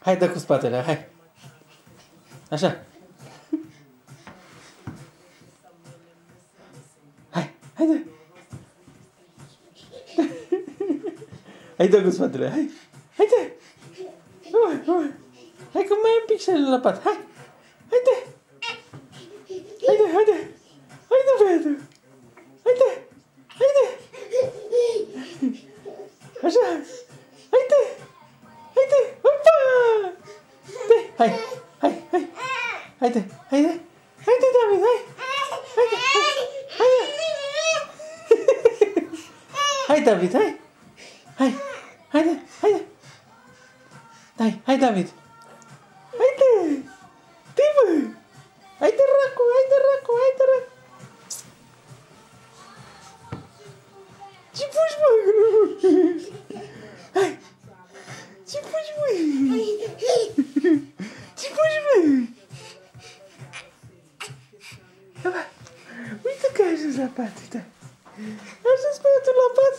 Hai, dă cu spatele, hai. Așa. Hai, hai, dă. Hai, dă cu spatele, hai. Hai, dă. Hai că mai e un pic și la pat, hai. Hai, dă. Hai, dă, hai, dă. Hai, dă, băiatul. Hai, dă. Hai, dă. Așa. Hai, dă. Hai, dă. Opa. Dă. Hai, hai, hai. Hai, dă. Hai, dă. Hai, dă, David, hai. Hai, dă. Hai, dă. Hai, David, hai. Hai. Hai, dă. Hai, dă. Hai, hai, David. Hai, dă. Dă, bă. Hai, dă, racu, hai, dă, racu, hai, dă, racu. Ce faci, mă? Hai. Ce faci, mă? Ce faci, mă? Uite că ai ajuns la pat, uite. A ajuns băiatul la pat.